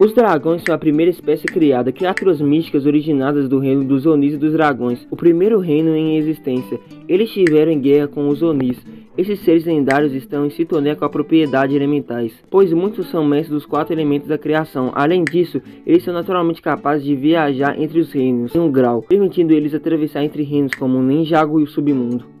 Os dragões são a primeira espécie criada, criaturas místicas originadas do reino dos Onis e dos dragões, o primeiro reino em existência. Eles estiveram em guerra com os Onis. Esses seres lendários estão em sintonia com a propriedade elementais, pois muitos são mestres dos 4 elementos da criação. Além disso, eles são naturalmente capazes de viajar entre os reinos em um grau, permitindo eles atravessar entre reinos como o Ninjago e o Submundo.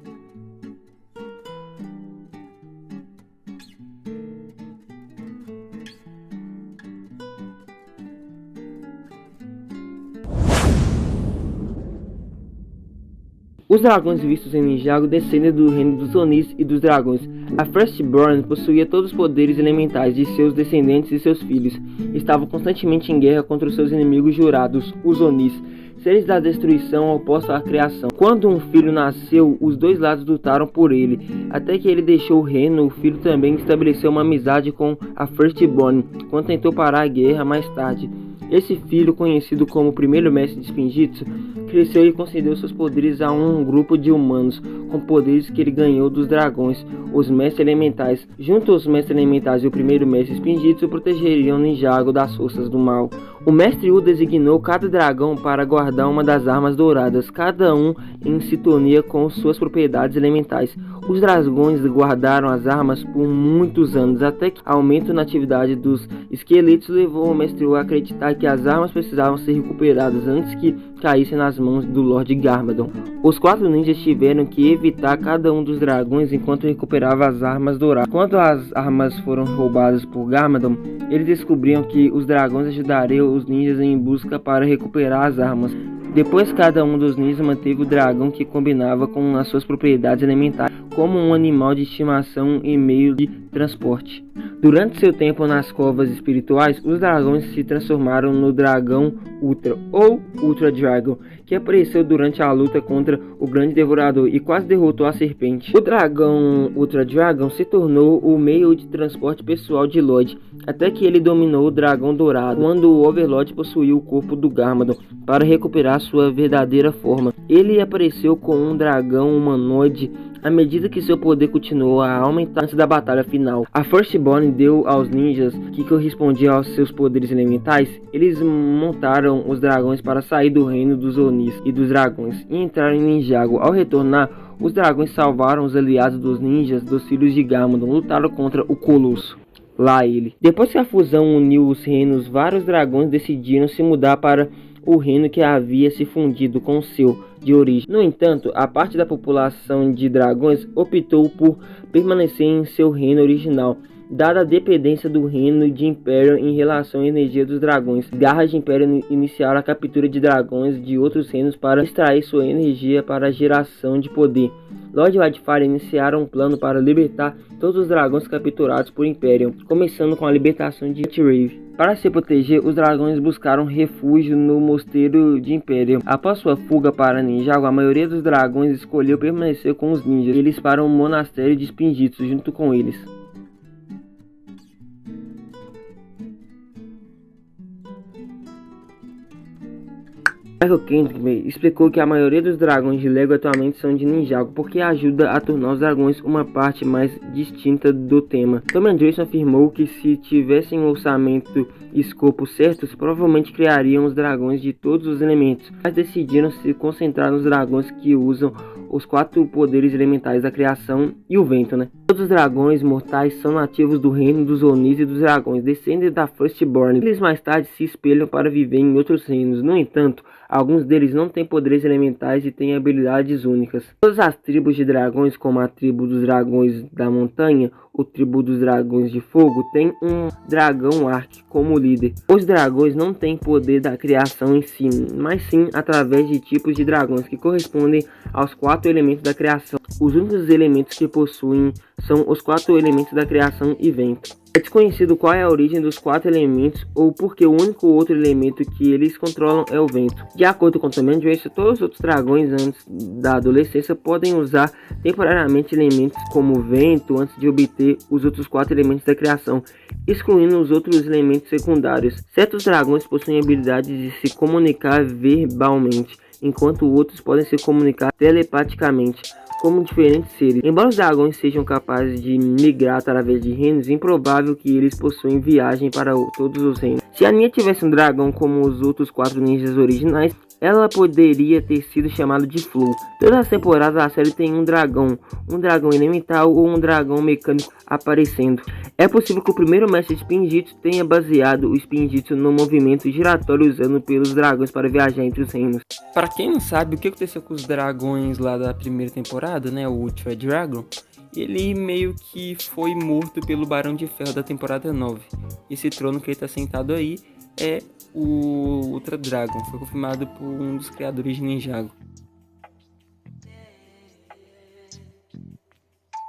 Os dragões vistos em Ninjago descendem do reino dos Onis e dos dragões. A Firstborn possuía todos os poderes elementais de seus descendentes e seus filhos. Estavam constantemente em guerra contra os seus inimigos jurados, os Onis, seres da destruição opostos à criação. Quando um filho nasceu, os dois lados lutaram por ele. Até que ele deixou o reino, o filho também estabeleceu uma amizade com a Firstborn, quando tentou parar a guerra mais tarde. Esse filho, conhecido como o primeiro mestre de Spinjitzu, cresceu e concedeu seus poderes a um grupo de humanos, com poderes que ele ganhou dos dragões, os mestres elementais. Junto aos mestres elementais e o primeiro mestre Spinjitzu protegeriam Ninjago das forças do mal. O mestre Yu designou cada dragão para guardar uma das armas douradas, cada um em sintonia com suas propriedades elementais. Os dragões guardaram as armas por muitos anos, até que o aumento na atividade dos esqueletos levou o mestre Yu a acreditar que as armas precisavam ser recuperadas antes que caíssem nas mãos do Lord Garmadon. Os 4 ninjas tiveram que evitar cada um dos dragões enquanto recuperava as armas douradas. Quando as armas foram roubadas por Garmadon, eles descobriram que os dragões ajudariam os ninjas em busca para recuperar as armas. Depois, cada um dos ninjas manteve o dragão que combinava com as suas propriedades elementais, como um animal de estimação e meio de transporte. Durante seu tempo nas covas espirituais, os dragões se transformaram no dragão Ultra, ou Ultra Dragon, que apareceu durante a luta contra o Grande Devorador e quase derrotou a serpente. O dragão Ultra Dragon se tornou o meio de transporte pessoal de Lloyd, até que ele dominou o dragão dourado, quando o Overlord possuiu o corpo do Garmadon para recuperar sua verdadeira forma. Ele apareceu com um dragão humanoide à medida que seu poder continuou a aumentar antes da batalha final. A Firstborn deu aos ninjas que correspondiam aos seus poderes elementais. Eles montaram os dragões para sair do reino dos Onis e dos dragões e entraram em Ninjago. Ao retornar, os dragões salvaram os aliados dos ninjas dos filhos de Garmadon, lutaram contra o Colosso. Lá ele. Depois que a fusão uniu os reinos, vários dragões decidiram se mudar para o reino que havia se fundido com o seu de origem. No entanto, a parte da população de dragões optou por permanecer em seu reino original, dada a dependência do reino de Império em relação à energia dos dragões. Garras de Império iniciaram a captura de dragões de outros reinos para extrair sua energia para a geração de poder. Lord Wildfire iniciaram um plano para libertar todos os dragões capturados por Imperium, começando com a libertação de Rave. Para se proteger, os dragões buscaram refúgio no mosteiro de Imperium. Após sua fuga para Ninjago, a maioria dos dragões escolheu permanecer com os ninjas. Eles para o monastério de Spinjitzu junto com eles. Michael Kendrick explicou que a maioria dos dragões de Lego atualmente são de Ninjago, porque ajuda a tornar os dragões uma parte mais distinta do tema. Tom Andreessen afirmou que se tivessem um orçamento e escopo certos, provavelmente criariam os dragões de todos os elementos, mas decidiram se concentrar nos dragões que usam os 4 poderes elementais da criação e o vento, Todos os dragões mortais são nativos do reino dos Onis e dos dragões, descendentes da Firstborn. Eles mais tarde se espelham para viver em outros reinos. No entanto, alguns deles não têm poderes elementais e têm habilidades únicas. Todas as tribos de dragões, como a tribo dos dragões da montanha, ou tribo dos dragões de fogo, tem um dragão Ark como líder. Os dragões não têm poder da criação em si, mas sim através de tipos de dragões que correspondem aos 4 elementos da criação. Os únicos elementos que possuem são os 4 elementos da criação e vento. É desconhecido qual é a origem dos 4 elementos ou porque o único outro elemento que eles controlam é o vento. De acordo com Tom Andreessen, todos os outros dragões antes da adolescência podem usar temporariamente elementos como o vento antes de obter os outros 4 elementos da criação, excluindo os outros elementos secundários. Certos dragões possuem habilidade de se comunicar verbalmente, enquanto outros podem se comunicar telepaticamente. como diferentes seres. Embora os dragões sejam capazes de migrar através de reinos, é improvável que eles possuem viagem para todos os reinos. Se a Nia tivesse um dragão como os outros 4 ninjas originais, ela poderia ter sido chamada de Flow. Todas as temporadas da série tem um dragão elemental ou um dragão mecânico aparecendo. É possível que o primeiro mestre de Spinjitzu tenha baseado o Spinjitzu no movimento giratório usado pelos dragões para viajar entre os reinos. Para quem não sabe, o que aconteceu com os dragões lá da primeira temporada, né, o Ultra Dragon, ele meio que foi morto pelo Barão de Ferro da temporada 9. Esse trono que ele está sentado aí é o Ultra Dragon, foi confirmado por um dos criadores de Ninjago.